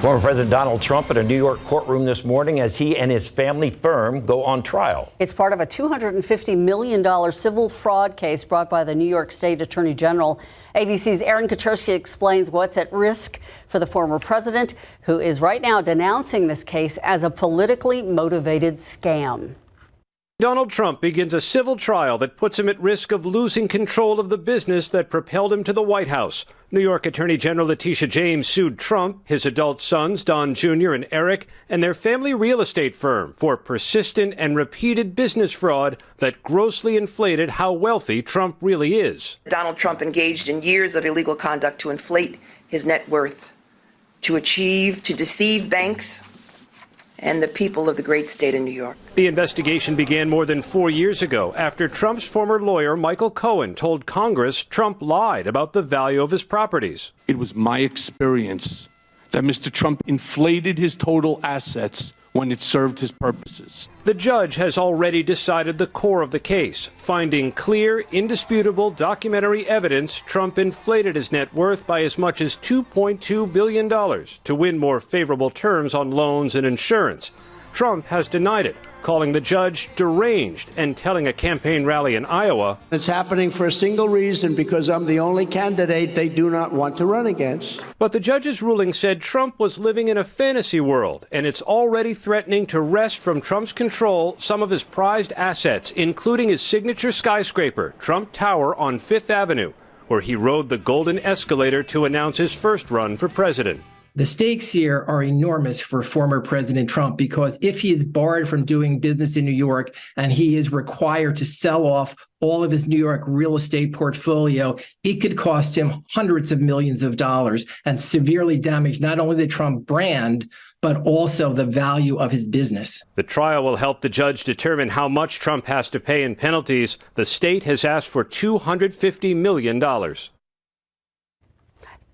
Former President Donald Trump at a New York courtroom this morning as he and his family firm go on trial. It's part of a $250 million civil fraud case brought by the New York State Attorney General. ABC's Aaron Katersky explains what's at risk for the former president, who is right now denouncing this case as a politically motivated scam. Donald Trump begins a civil trial that puts him at risk of losing control of the business that propelled him to the White House. New York Attorney General Letitia James sued Trump, his adult sons, Don Jr. and Eric, and their family real estate firm for persistent and repeated business fraud that grossly inflated how wealthy Trump really is. Donald Trump engaged in years of illegal conduct to inflate his net worth, to deceive banks and the people of the great state of New York. The investigation began more than 4 years ago after Trump's former lawyer, Michael Cohen, told Congress Trump lied about the value of his properties. It was my experience that Mr. Trump inflated his total assets when it served his purposes. The judge has already decided the core of the case, finding clear, indisputable documentary evidence Trump inflated his net worth by as much as $2.2 billion to win more favorable terms on loans and insurance. Trump has denied it, calling the judge deranged and telling a campaign rally in Iowa, "It's happening for a single reason, because I'm the only candidate they do not want to run against." But the judge's ruling said Trump was living in a fantasy world, and it's already threatening to wrest from Trump's control some of his prized assets, including his signature skyscraper, Trump Tower on Fifth Avenue, where he rode the golden escalator to announce his first run for president. The stakes here are enormous for former President Trump, because if he is barred from doing business in New York and he is required to sell off all of his New York real estate portfolio, it could cost him hundreds of millions of dollars and severely damage not only the Trump brand, but also the value of his business. The trial will help the judge determine how much Trump has to pay in penalties. The state has asked for $250 million.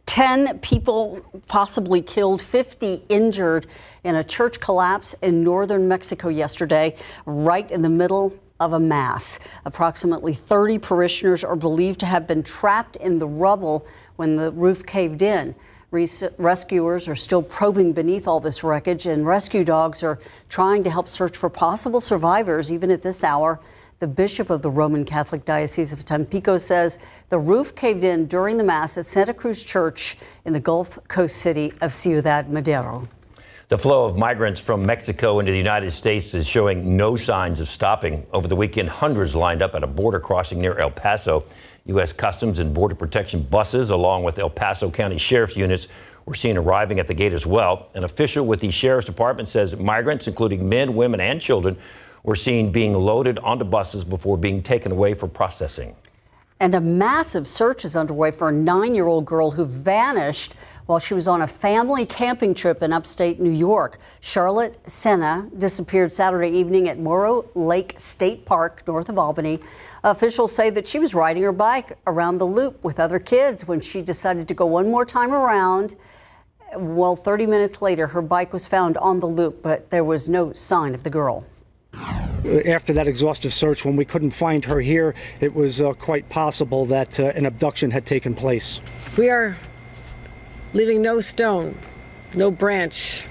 10 people possibly killed, 50 injured in a church collapse in northern Mexico yesterday, right in the middle of a mass. Approximately 30 parishioners are believed to have been trapped in the rubble when the roof caved in. Rescuers are still probing beneath all this wreckage, and rescue dogs are trying to help search for possible survivors even at this hour. The bishop of the Roman Catholic Diocese of Tampico says the roof caved in during the Mass at Santa Cruz Church in the Gulf Coast city of Ciudad Madero. The flow of migrants from Mexico into the United States is showing no signs of stopping. Over the weekend, hundreds lined up at a border crossing near El Paso. U.S. Customs and Border Protection buses, along with El Paso County Sheriff's units, were seen arriving at the gate as well. An official with the Sheriff's Department says migrants, including men, women, and children, were seen being loaded onto buses before being taken away for processing. And a massive search is underway for a 9-year-old girl who vanished while she was on a family camping trip in upstate New York. Charlotte Senna disappeared Saturday evening at Morrow Lake State Park, north of Albany. Officials say that she was riding her bike around the loop with other kids when she decided to go one more time around. Well, 30 minutes later, her bike was found on the loop, but there was no sign of the girl. After that exhaustive search, when we couldn't find her here, it was quite possible that an abduction had taken place. We are leaving no stone, no branch,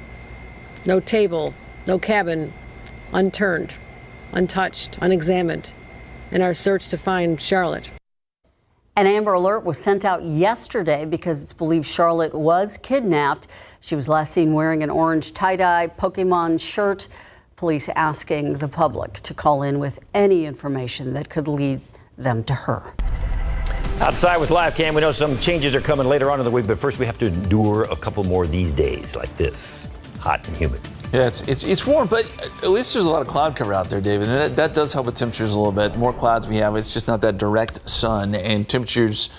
no table, no cabin unturned, untouched, unexamined in our search to find Charlotte. An Amber Alert was sent out yesterday because it's believed Charlotte was kidnapped. She was last seen wearing an orange tie-dye Pokemon shirt. Police asking the public to call in with any information that could lead them to her. Outside with Live Cam, we know some changes are coming later on in the week, but first we have to endure a couple more of these days like this, hot and humid. Yeah, it's warm, but at least there's a lot of cloud cover out there, David, and that does help with temperatures a little bit. The more clouds we have, it's just not that direct sun, and temperatures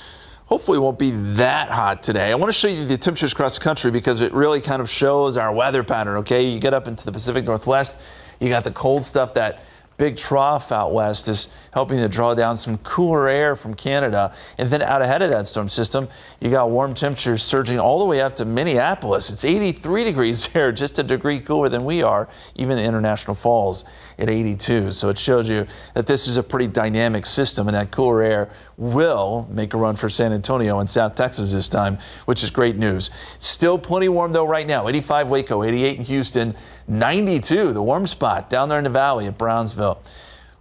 hopefully won't be that hot today. I want to show you the temperatures across the country because it really kind of shows our weather pattern, okay? You get up into the Pacific Northwest, you got the cold stuff that big trough out west is helping to draw down some cooler air from Canada. And then out ahead of that storm system, you got warm temperatures surging all the way up to Minneapolis. It's 83 degrees there, just a degree cooler than we are, even the International Falls at 82. So it shows you that this is a pretty dynamic system, and that cooler air will make a run for San Antonio and South Texas this time, which is great news. Still plenty warm though right now. 85 Waco, 88 in Houston, 92 the warm spot down there in the valley at Brownsville.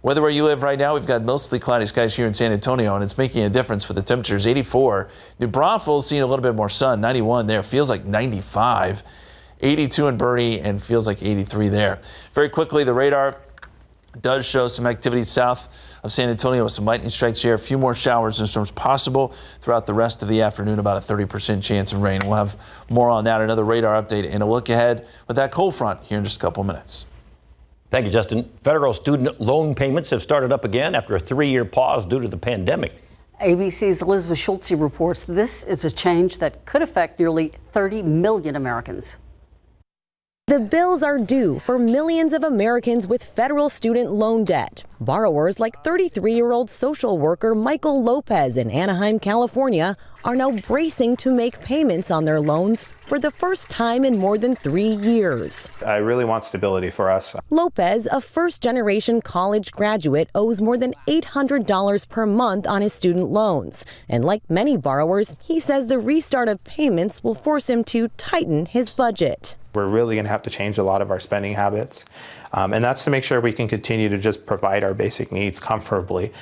Weather where you live right now, we've got mostly cloudy skies here in San Antonio, and it's making a difference with the temperatures. 84. New Braunfels seeing a little bit more sun. 91 there, feels like 95. 82 in Bernie, and feels like 83 there. Very quickly, the radar does show some activity south of San Antonio with some lightning strikes here. A few more showers and storms possible throughout the rest of the afternoon, about a 30% chance of rain. We'll have more on that, another radar update, and a look ahead with that cold front here in just a couple minutes. Thank you, Justin. Federal student loan payments have started up again after a 3-year pause due to the pandemic. ABC's Elizabeth Schultze reports this is a change that could affect nearly 30 million Americans. The bills are due for millions of Americans with federal student loan debt. Borrowers like 33-year-old social worker Michael Lopez in Anaheim, California, are now bracing to make payments on their loans for the first time in more than 3 years. I really want stability for us. Lopez, a first-generation college graduate, owes more than $800 per month on his student loans. And like many borrowers, he says the restart of payments will force him to tighten his budget. We're really going to have to change a lot of our spending habits. And that's to make sure we can continue to just provide our basic needs comfortably.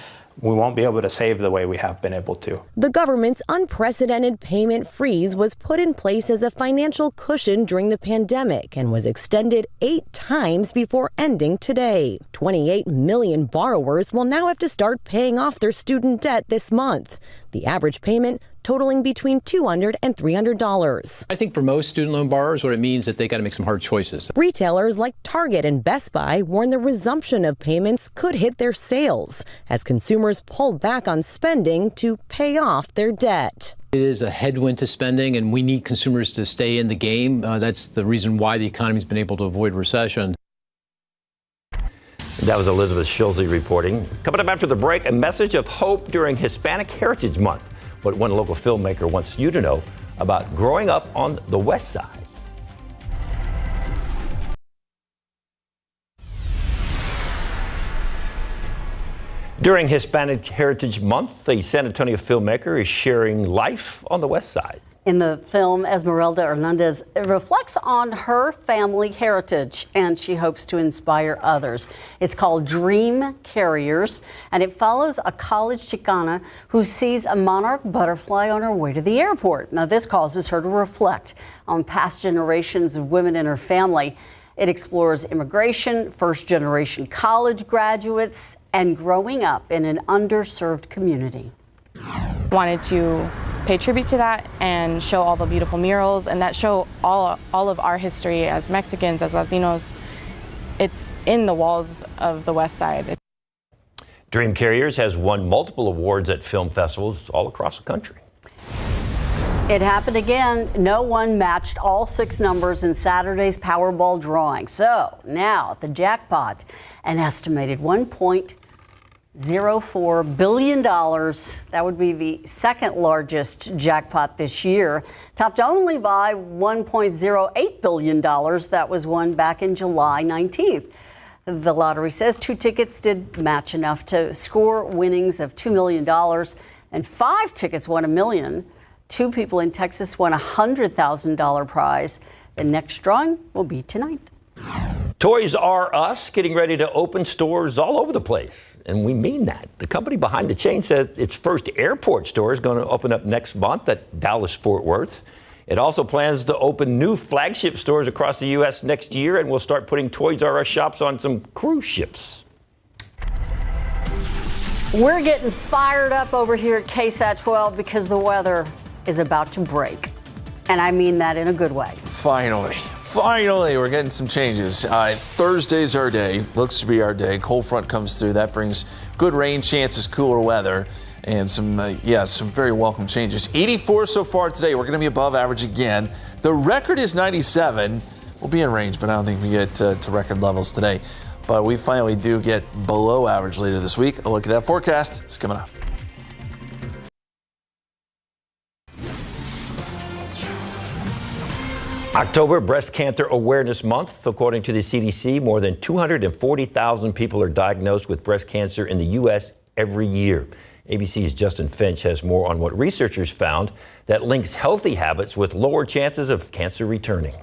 We won't be able to save the way we have been able to. The government's unprecedented payment freeze was put in place as a financial cushion during the pandemic and was extended 8 times before ending today. 28 million borrowers will now have to start paying off their student debt this month. The average payment totaling between $200 and $300. I think for most student loan borrowers, what it means is that they got to make some hard choices. Retailers like Target and Best Buy warn the resumption of payments could hit their sales as consumers pull back on spending to pay off their debt. It is a headwind to spending, and we need consumers to stay in the game. That's the reason why the economy's been able to avoid recession. That was Elizabeth Schulze reporting. Coming up after the break, a message of hope during Hispanic Heritage Month. What one local filmmaker wants you to know about growing up on the West Side. During Hispanic Heritage Month, a San Antonio filmmaker is sharing life on the West Side. In the film, Esmeralda Hernandez reflects on her family heritage, and she hopes to inspire others. It's called Dream Carriers, and it follows a college Chicana who sees a monarch butterfly on her way to the airport. Now, this causes her to reflect on past generations of women in her family. It explores immigration, first-generation college graduates, and growing up in an underserved community. Wanted to pay tribute to that and show all the beautiful murals and that show all of our history as Mexicans, as Latinos. It's in the walls of the West Side. Dream Carriers has won multiple awards at film festivals all across the country. It happened again. No one matched all 6 numbers in Saturday's Powerball drawing. So now the jackpot, an estimated $1.04 billion. That would be the second largest jackpot this year, topped only by $1.08 billion that was won back in July 19th. The lottery says 2 tickets did match enough to score winnings of $2 million, and 5 tickets won $1 million. 2 people in Texas won a $100,000 prize. The next drawing will be tonight. Toys R Us getting ready to open stores all over the place. And we mean that. The company behind the chain says its first airport store is going to open up next month at Dallas-Fort Worth. It also plans to open new flagship stores across the U.S. next year and will start putting Toys R Us shops on some cruise ships. We're getting fired up over here at KSAT12 because the weather is about to break. And I mean that in a good way. Finally, we're getting some changes. Thursday's our day. Looks to be our day. Cold front comes through. That brings good rain chances, cooler weather, and some very welcome changes. 84 so far today. We're going to be above average again. The record is 97. We'll be in range, but I don't think we get to record levels today. but we finally do get below average later this week. A look at that forecast is coming up. October, Breast Cancer Awareness Month. According to the CDC, more than 240,000 people are diagnosed with breast cancer in the U.S. every year. ABC's Justin Finch has more on what researchers found that links healthy habits with lower chances of cancer returning.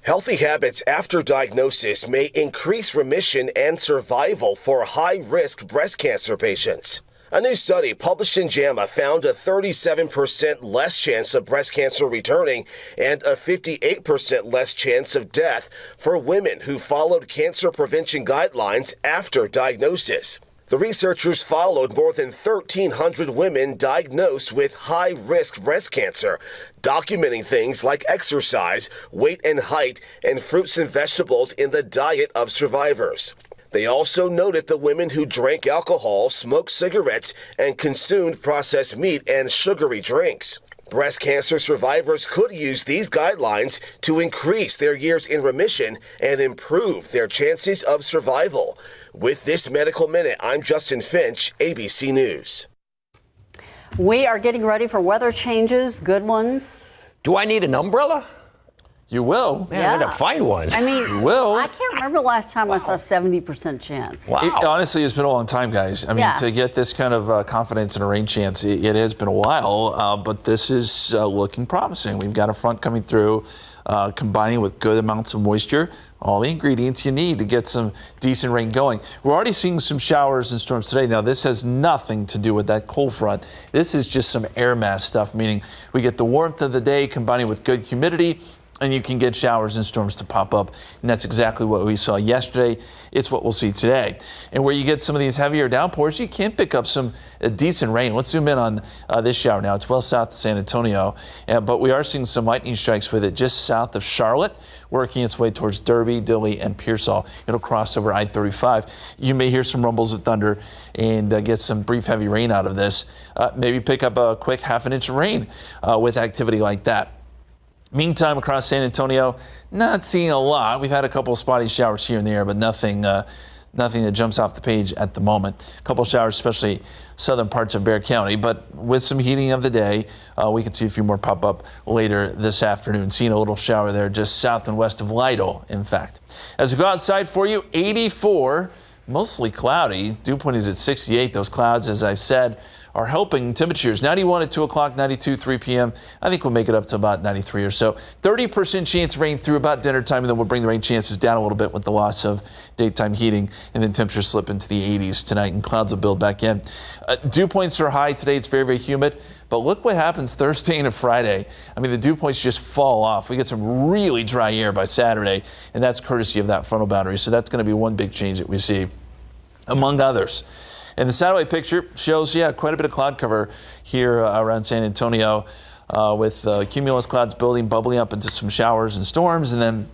Healthy habits after diagnosis may increase remission and survival for high-risk breast cancer patients. A new study published in JAMA found a 37% less chance of breast cancer returning and a 58% less chance of death for women who followed cancer prevention guidelines after diagnosis. The researchers followed more than 1,300 women diagnosed with high-risk breast cancer, documenting things like exercise, weight and height, and fruits and vegetables in the diet of survivors. They also noted the women who drank alcohol, smoked cigarettes, and consumed processed meat and sugary drinks. Breast cancer survivors could use these guidelines to increase their years in remission and improve their chances of survival. With this Medical Minute, I'm Justin Finch, ABC News. We are getting ready for weather changes, good ones. Do I need an umbrella? You will. Man, I gotta find one. I mean, You will. I can't remember the last time I saw 70% chance. Wow. Honestly, it's been a long time, guys. I mean, to get this kind of confidence in a rain chance, it has been a while, but this is looking promising. We've got a front coming through, combining with good amounts of moisture, all the ingredients you need to get some decent rain going. We're already seeing some showers and storms today. Now, this has nothing to do with that cold front. This is just some air mass stuff, meaning we get the warmth of the day combining with good humidity, and you can get showers and storms to pop up. And that's exactly what we saw yesterday. It's what we'll see today. And where you get some of these heavier downpours, you can pick up some decent rain. Let's zoom in on this shower now. It's well south of San Antonio, but we are seeing some lightning strikes with it just south of Charlotte, working its way towards Derby, Dilley, and Pearsall. It'll cross over I-35. You may hear some rumbles of thunder and get some brief heavy rain out of this. Maybe pick up a quick half an inch of rain with activity like that. Meantime, across San Antonio, not seeing a lot. We've had a couple of spotty showers here and there, but nothing that jumps off the page at the moment. A couple of showers, especially southern parts of Bexar County, but with some heating of the day, we can see a few more pop up later this afternoon. Seeing a little shower there just south and west of Lytle, in fact. As we go outside for you, 84, mostly cloudy. Dew point is at 68. Those clouds, as I've said, are helping temperatures. 91 at 2 o'clock, 92, 3 p.m. I think we'll make it up to about 93 or so. 30% chance of rain through about dinner time, and then we'll bring the rain chances down a little bit with the loss of daytime heating, and then temperatures slip into the 80s tonight, and clouds will build back in. Dew points are high today. It's very, very humid. But look what happens Thursday and Friday. I mean, the dew points just fall off. We get some really dry air by Saturday, and that's courtesy of that frontal boundary. So that's going to be one big change that we see, among others. And the satellite picture shows, quite a bit of cloud cover here around San Antonio with cumulus clouds building, bubbling up into some showers and storms. And then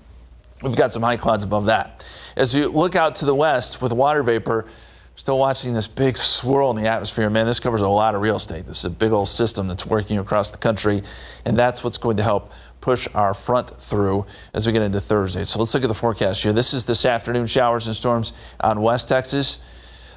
we've got some high clouds above that. As you look out to the west with water vapor, still watching this big swirl in the atmosphere. Man, this covers a lot of real estate. This is a big old system that's working across the country. And that's what's going to help push our front through as we get into Thursday. So let's look at the forecast here. This is this afternoon, showers and storms out in West Texas.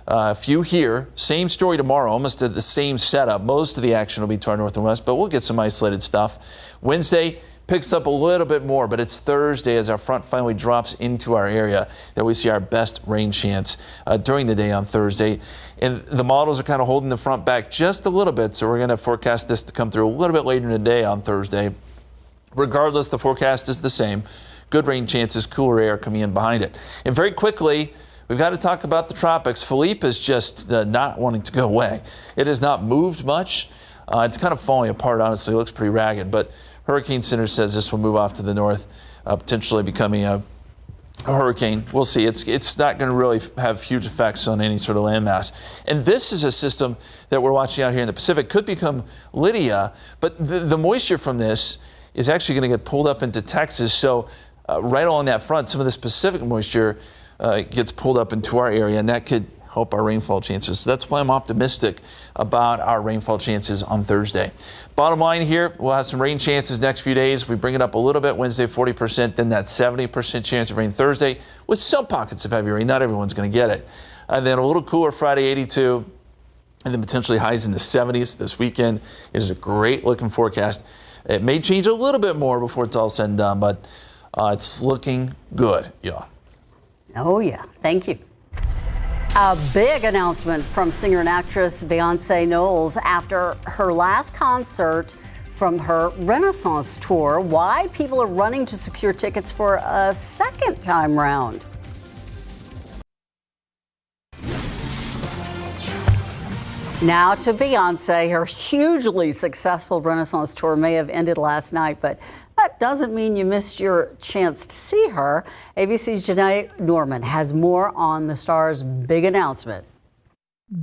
A few here. Same story tomorrow, almost the same setup. Most of the action will be to our north and west, but we'll get some isolated stuff. Wednesday picks up a little bit more, but it's Thursday as our front finally drops into our area that we see our best rain chance during the day on Thursday. And the models are kind of holding the front back just a little bit, so we're going to forecast this to come through a little bit later in the day on Thursday. Regardless, the forecast is the same. Good rain chances, cooler air coming in behind it. And very quickly, we've got to talk about the tropics. Philippe is just not wanting to go away. It has not moved much. It's kind of falling apart, honestly. It looks pretty ragged, but Hurricane Center says this will move off to the north, potentially becoming a hurricane. We'll see. It's not going to really have huge effects on any sort of landmass. And this is a system that we're watching out here in the Pacific. Could become Lydia, but the moisture from this is actually going to get pulled up into Texas. So right along that front, some of this Pacific moisture gets pulled up into our area, and that could help our rainfall chances. So that's why I'm optimistic about our rainfall chances on Thursday. Bottom line here, we'll have some rain chances next few days. We bring it up a little bit Wednesday, 40%, then that 70% chance of rain Thursday with some pockets of heavy rain. Not everyone's going to get it. And then a little cooler Friday, 82, and then potentially highs in the 70s this weekend. It is a great looking forecast. It may change a little bit more before it's all said and done, but it's looking good, y'all. Oh, yeah. Thank you. A big announcement from singer and actress Beyonce Knowles after her last concert from her Renaissance tour. Why people are running to secure tickets for a second time round. Now to Beyonce. Her hugely successful Renaissance tour may have ended last night, but that doesn't mean you missed your chance to see her. ABC's Janae Norman has more on the star's big announcement.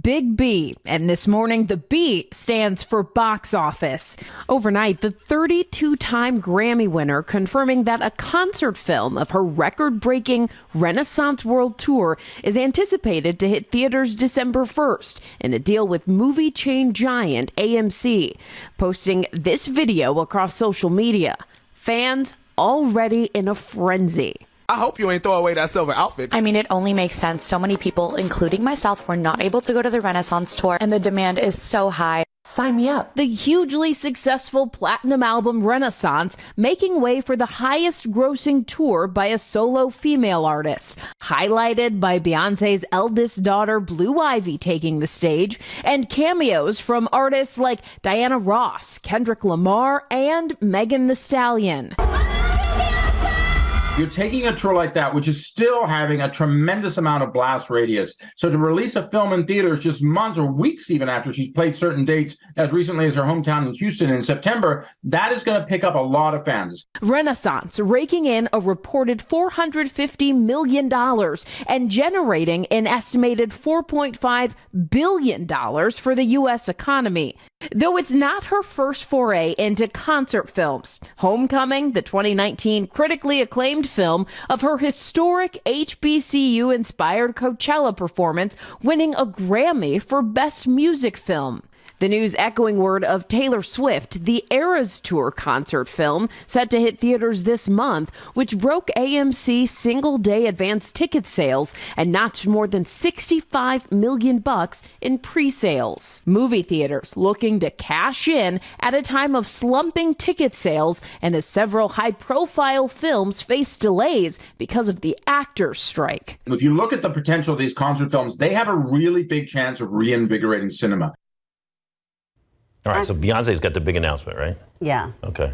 Big B, and this morning the B stands for box office. Overnight, the 32-time Grammy winner confirming that a concert film of her record-breaking Renaissance World Tour is anticipated to hit theaters December 1st in a deal with movie chain giant AMC. Posting this video across social media, fans already in a frenzy. I hope you ain't throw away that silver outfit. I mean, it only makes sense. So many people, including myself, were not able to go to the Renaissance tour, and the demand is so high. Sign me up. The hugely successful platinum album Renaissance making way for the highest grossing tour by a solo female artist, highlighted by Beyonce's eldest daughter Blue Ivy taking the stage, and cameos from artists like Diana Ross, Kendrick Lamar, and Megan Thee Stallion. You're taking a tour like that, which is still having a tremendous amount of blast radius. So to release a film in theaters just months or weeks even after she's played certain dates, as recently as her hometown in Houston in September, that is going to pick up a lot of fans. Renaissance raking in a reported $450 million and generating an estimated $4.5 billion for the U.S. economy. Though it's not her first foray into concert films. Homecoming, the 2019 critically acclaimed film of her historic HBCU-inspired Coachella performance, winning a Grammy for Best Music Film. The news echoing word of Taylor Swift, the Eras Tour concert film set to hit theaters this month, which broke AMC single-day advance ticket sales and notched more than $65 million in pre-sales. Movie theaters looking to cash in at a time of slumping ticket sales and as several high-profile films face delays because of the actors' strike. If you look at the potential of these concert films, they have a really big chance of reinvigorating cinema. All right, so Beyonce's got the big announcement, right? Yeah. Okay.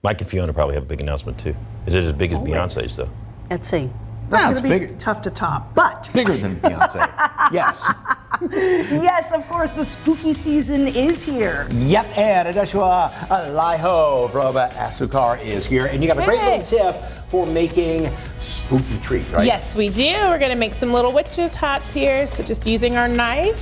Mike and Fiona probably have a big announcement, too. Is it as big as Beyonce's, though? Let's see. No, it's big. Tough to top, but bigger than Beyonce. Yes. Yes, of course, the spooky season is here. Yep, and Adeshwa Laiho from Asukar is here, and you got a great little tip for making spooky treats, right? Yes, we do. We're gonna make some little witches' hats here. So just using our knife,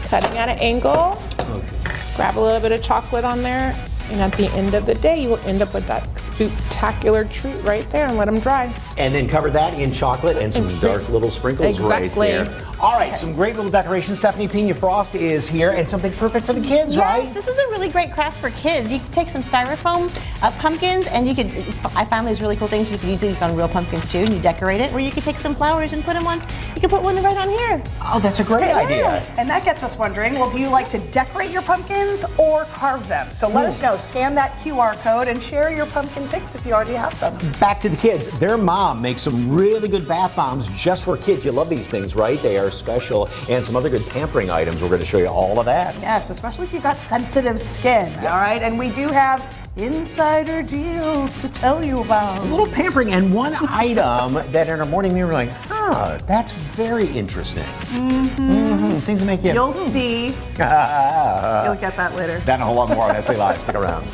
cutting at an angle. Okay. Grab a little bit of chocolate on there, and at the end of the day, you will end up with that spooktacular treat right there, and let them dry. And then cover that in chocolate and some dark little sprinkles right there. All right, some great little decorations. Stephanie Pina Frost is here, and something perfect for the kids, right? Yes, this is a really great craft for kids. You can take some styrofoam pumpkins, and you could, I found these really cool things. You could use these on real pumpkins too, and you decorate it, or you could take some flowers and put them on. You could put one right on here. Oh, that's a great idea. And that gets us wondering, well, do you like to decorate your pumpkins or carve them? So let us know. Scan that QR code and share your pumpkin pics if you already have them. Back to the kids. Their mom makes some really good bath bombs just for kids. You love these things, right? They are special. And some other good pampering items. We're going to show you all of that. Yes, especially if you've got sensitive skin, all right? And we do have insider deals to tell you about. A little pampering and one item that in our morning mirror, we're like, that's very interesting. Things that make you... You'll see. You'll get that later. That and a whole lot more on SA Live. Stick around.